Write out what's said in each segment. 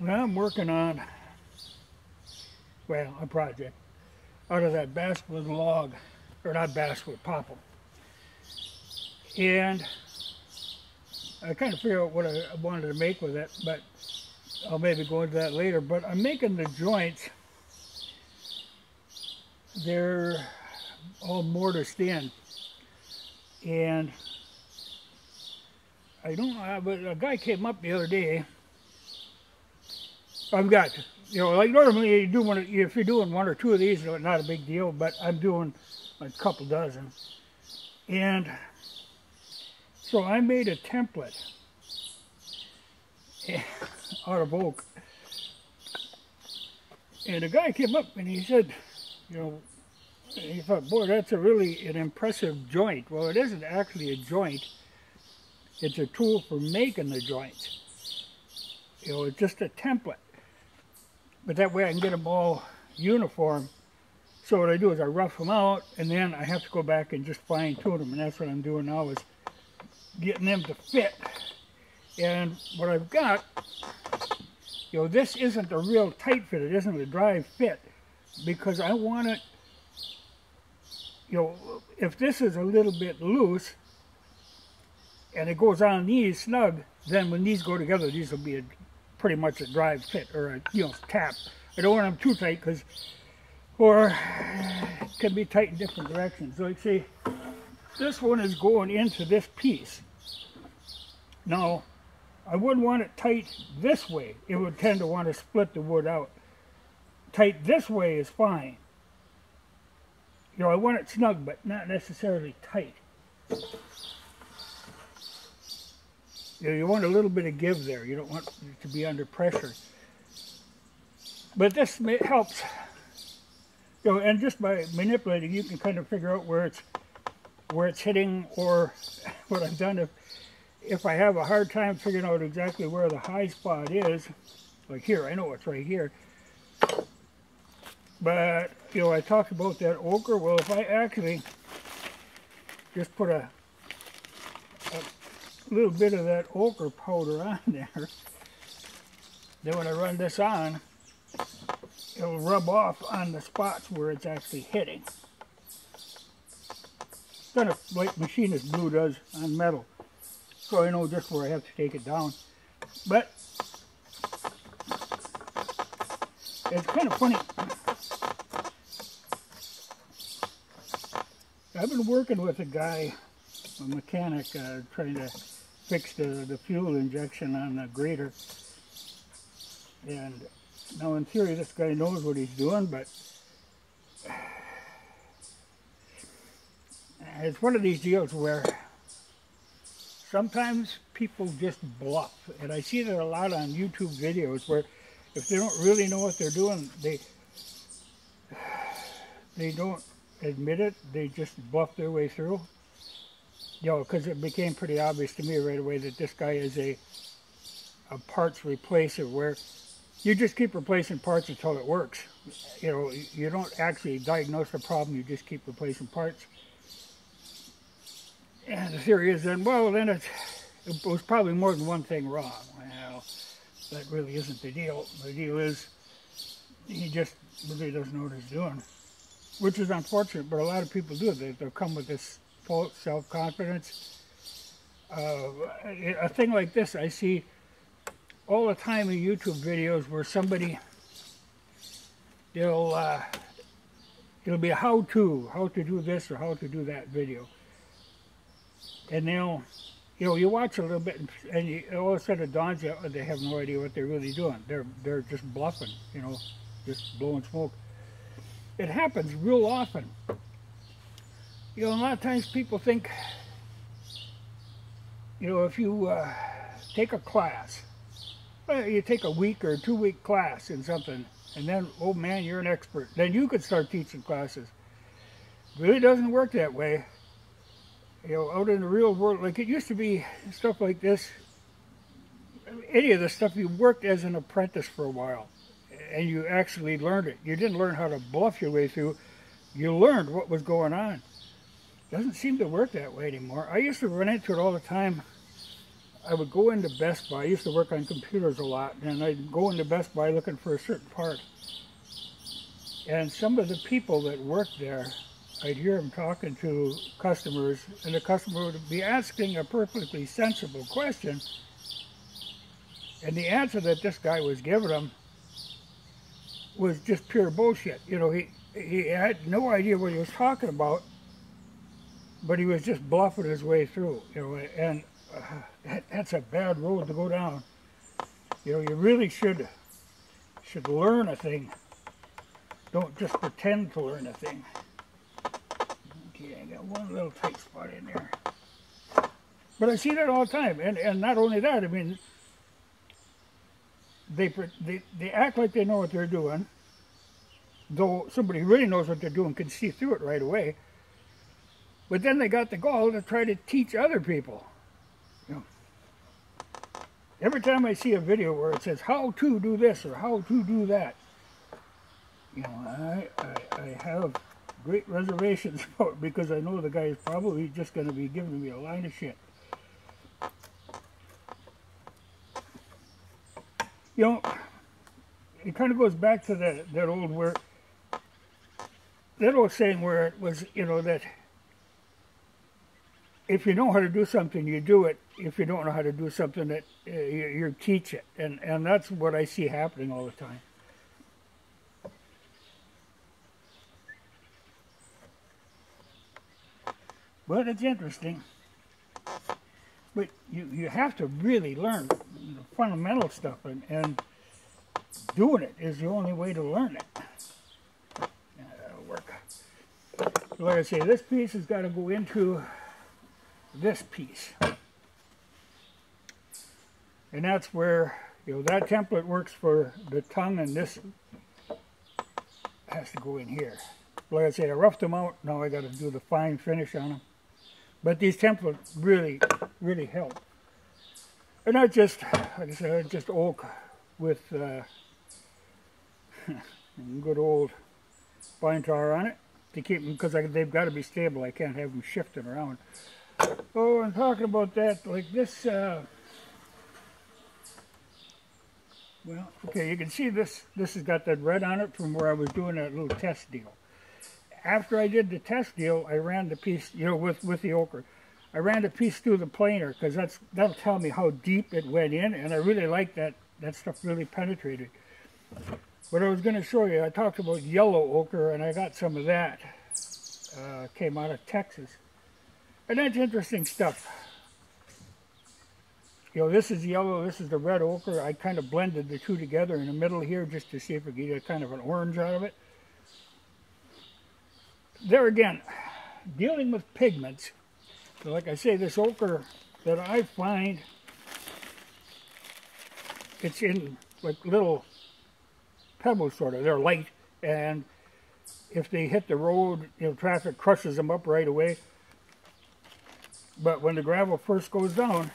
Well, I'm working on, well, a project out of that basswood log, or not basswood, popple. And I kind of figured out what I wanted to make with it, but I'll maybe go into that later. But I'm making the joints, they're all mortised in. And I don't know, but a guy came up the other day. I've got, you know, like normally you do one, if you're doing one or two of these, it's not a big deal, but I'm doing a couple dozen. And so I made a template out of oak. And the guy came up and he said, you know, he thought, boy, that's an impressive joint. Well, it isn't actually a joint. It's a tool for making the joints. You know, it's just a template. But that way I can get them all uniform. So what I do is I rough them out, and then I have to go back and just fine tune them. And that's what I'm doing now, is getting them to fit. And what I've got, you know, this isn't a real tight fit. It isn't a dry fit, because I want it, you know, if this is a little bit loose and it goes on these snug, then when these go together, these will be pretty much a dry fit, or a, you know, tap. I don't want them too tight, because, or it can be tight in different directions. So like say, this one is going into this piece. Now, I wouldn't want it tight this way. It would tend to want to split the wood out. Tight this way is fine. You know, I want it snug, but not necessarily tight. You know, you want a little bit of give there. You don't want it to be under pressure. But this helps. You know, and just by manipulating, you can kind of figure out where it's hitting, or what I've done if I have a hard time figuring out exactly where the high spot is, like here, I know it's right here. But, you know, I talked about that ochre. Well, if I actually just put a little bit of that ochre powder on there, then when I run this on, it'll rub off on the spots where it's actually hitting. Kind of like machinist glue does on metal. So I know just where I have to take it down. But it's kind of funny. I've been working with a guy, a mechanic, trying to fix the fuel injection on the grader. And now in theory this guy knows what he's doing, but it's one of these deals where sometimes people just bluff. And I see that a lot on YouTube videos, where if they don't really know what they're doing, they don't admit it, they just bluff their way through. You know, because it became pretty obvious to me right away that this guy is a parts replacer, where you just keep replacing parts until it works. You know, you don't actually diagnose the problem, you just keep replacing parts. And the theory is then, well, then it was probably more than one thing wrong. Well, that really isn't the deal. The deal is he just really doesn't know what he's doing, which is unfortunate, but a lot of people do. They'll come with this false self-confidence. A thing like this I see all the time in YouTube videos, where somebody, it'll be a how to do this or how to do that video. And they'll, you know, you watch a little bit and all of a sudden it dawns you, they have no idea what they're really doing. They're just bluffing, you know, just blowing smoke. It happens real often. You know, a lot of times people think, you know, if you take a class, well, you take a week or 2 week class in something, and then, oh man, you're an expert. Then you could start teaching classes. It really doesn't work that way. You know, out in the real world, like it used to be, stuff like this, any of this stuff, you worked as an apprentice for a while, and you actually learned it. You didn't learn how to bluff your way through. You learned what was going on. Doesn't seem to work that way anymore. I used to run into it all the time I would go into Best Buy. I used to work on computers a lot, and I'd go into Best Buy looking for a certain part. And some of the people that worked there, I'd hear them talking to customers, and the customer would be asking a perfectly sensible question, and the answer that this guy was giving them was just pure bullshit. You know, he had no idea what he was talking about, but he was just bluffing his way through. You know, and that's a bad road to go down. You know, you really should learn a thing. Don't just pretend to learn a thing. Okay, I got one little tight spot in there. But I see that all the time, and not only that, I mean, they act like they know what they're doing, though somebody who really knows what they're doing can see through it right away. But then they got the gall to try to teach other people. You know, every time I see a video where it says how to do this or how to do that, you know, I have great reservations about it, because I know the guy is probably just going to be giving me a line of shit. You know, it kind of goes back to that old saying where it was, you know, that if you know how to do something, you do it. If you don't know how to do something, that you teach it. And that's what I see happening all the time. But it's interesting. But you have to really learn the fundamental stuff, and doing it is the only way to learn it. That'll work. Like I say, this piece has got to go into this piece. And that's where, you know, that template works for the tongue, and this has to go in here. Like I say, I roughed them out. Now I got to do the fine finish on them. But these templates really, really help. And not just, like I said, just oak with good old pine tar on it to keep them, because they've got to be stable. I can't have them shifting around. Oh, and talking about that, like this, well, okay, you can see this has got that red on it from where I was doing that little test deal. After I did the test deal, I ran the piece, you know, with the ochre. I ran the piece through the planer, because that'll tell me how deep it went in, and I really like that stuff really penetrated. What I was going to show you, I talked about yellow ochre, and I got some of that. Came out of Texas. And that's interesting stuff. You know, this is yellow, this is the red ochre. I kind of blended the two together in the middle here just to see if we could get kind of an orange out of it. There again, dealing with pigments, so like I say, this ochre that I find, it's in like little pebbles sort of. They're light, and if they hit the road, you know, traffic crushes them up right away. But when the gravel first goes down,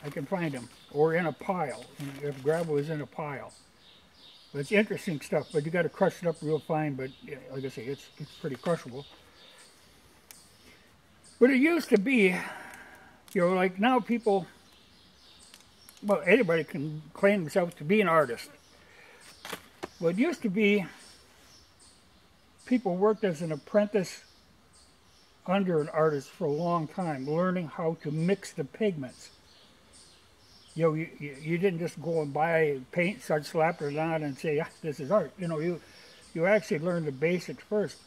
I can find them, or in a pile, if gravel is in a pile. But it's interesting stuff, but you got to crush it up real fine, but like I say, it's pretty crushable. But it used to be, you know, like now people, well, anybody can claim themselves to be an artist. Well, it used to be people worked as an apprentice under an artist for a long time, learning how to mix the pigments. You know, you didn't just go and buy paint, start slapping it on and say, ah, this is art. You know, you actually learn the basics first.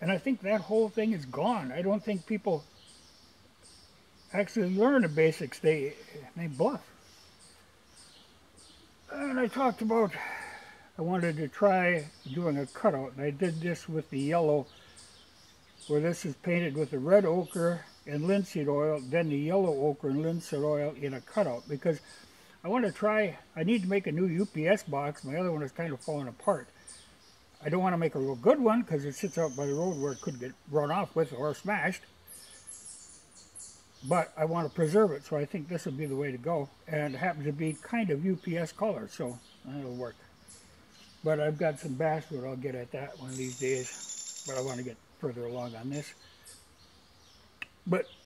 And I think that whole thing is gone. I don't think people actually learn the basics. They bluff. And I talked about, I wanted to try doing a cutout. And I did this with the yellow, where this is painted with the red ochre and linseed oil, then the yellow ochre and linseed oil in a cutout, because I want to try, I need to make a new UPS box. My other one is kind of falling apart. I don't want to make a real good one because it sits out by the road where it could get run off with or smashed. But I want to preserve it, so I think this will be the way to go. And it happens to be kind of UPS color, so it'll work. But I've got some basswood I'll get at that one of these days. But I want to get further along on this. But